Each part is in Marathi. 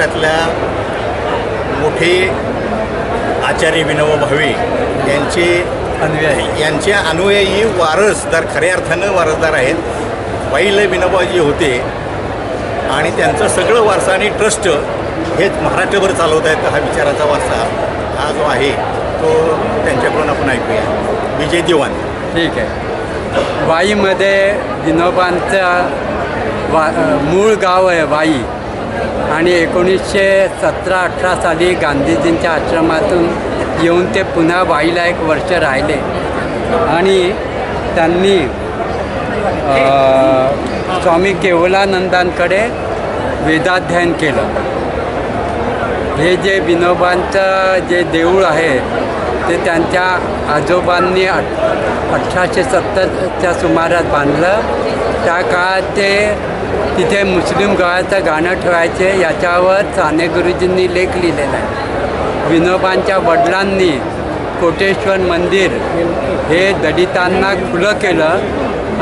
महाराष्ट्रातल्या मोठे आचार्य विनोबा भावे यांचे अनुयायी वारसदार, खऱ्या अर्थानं वारसदार आहेत. वाईल विनोबाजी होते आणि त्यांचं सगळं वारसा आणि ट्रस्ट हेच महाराष्ट्रभर चालवत आहेत. हा विचाराचा वारसा हा जो आहे तो त्यांच्याकडून आपण ऐकूया. विजय दिवाण. ठीक आहे. वाईमध्ये विनोबांचं मूळ गाव आहे वाई आणि 1917-18 साली गांधीजींच्या आश्रमातून येऊन ते पुन्हा वाईला 1 वर्ष राहिले आणि त्यांनी स्वामी केवलानंदांकडे वेदाध्ययन केलं. हे जे विनोबांचं जे देऊळ आहे ते त्यांच्या आजोबांनी 1870च्या सुमारास बांधलं. त्या काळात ते तिथे मुस्लिम गळ्याचं गाणं ठेवायचे. याच्यावर साने गुरुजींनी लेख लिहिलेला आहे. विनोबांच्या वडिलांनी कोटेश्वर मंदिर हे दलितांना खुलं केलं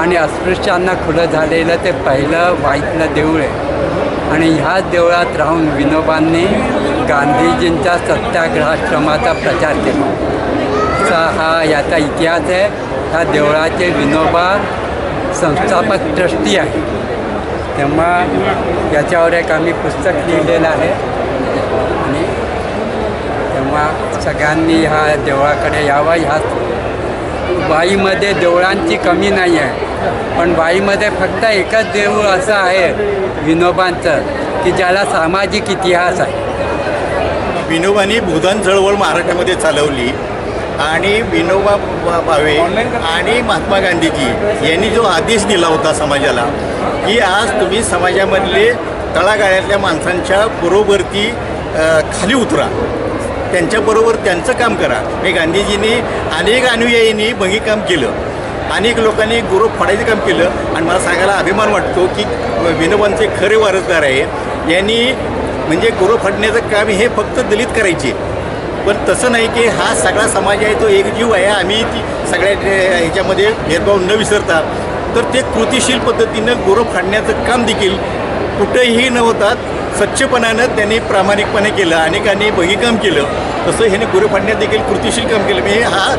आणि अस्पृश्यांना खुलं झालेलं ते पहिलं वाईतलं देऊळ आहे. आणि ह्याच देवळात राहून विनोबांनी गांधीजींच्या सत्याग्रहाश्रमाचा प्रचार केला. असा हा याचा इतिहास आहे. ह्या देवळाचे विनोबा संस्थापक ट्रस्टी आहे. तेव्हा याच्यावर एक आम्ही पुस्तक लिहिलेलं आहे आणि तेव्हा सगळ्यांनी ह्या देवळाकडे यावं. ह्या वाईमध्ये देवळांची कमी नाही आहे, पण वाईमध्ये फक्त एकच देऊळ असं आहे विनोबांचं की ज्याला सामाजिक इतिहास आहे. विनोबांनी भूदान चळवळ महाराष्ट्रामध्ये चालवली आणि विनोबा भावे आणि महात्मा गांधीजी यांनी जो आदेश दिला होता समाजाला की आज तुम्ही समाजामधले तळागाळ्यातल्या माणसांच्या बरोबरती खाली उतरा, त्यांच्याबरोबर त्यांचं काम करा. हे गांधीजींनी अनेक अनुयायींनी भंगीकाम केलं, अनेक लोकांनी गुरु फोडायचं काम केलं आणि मला सांगायला अभिमान वाटतो की विनोबांचे खरे वारसदार आहे. यांनी म्हणजे गुरु फाडण्याचं काम हे फक्त दलित करायचे, पण तसं नाही की हा सगळा समाज आहे तो एकजीव आहे. आम्ही ती सगळ्या ह्याच्यामध्ये भेदभाव न विसरता तर ते कृतिशील पद्धतीनं गुरु फाडण्याचं काम देखील कुठंही न होता स्वच्छपणानं त्यांनी प्रामाणिकपणे केलं. अनेकांनी भंगीकाम केलं, तसं ह्याने गुरु फाडण्यात देखील कृतिशील काम केलं. म्हणजे हा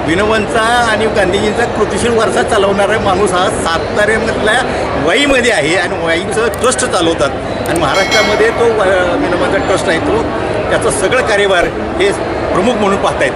विनोबांचा आणि गांधीजींचा कृतिशील वारसा चालवणारा माणूस हा साताऱ्यामधल्या वाईमध्ये आहे आणि वाईचं ट्रस्ट चालवतात आणि महाराष्ट्रामध्ये तो विनोबांचा ट्रस्ट आहे. तो त्याचं सगळं कार्यभार हे प्रमुख म्हणून पाहतायत.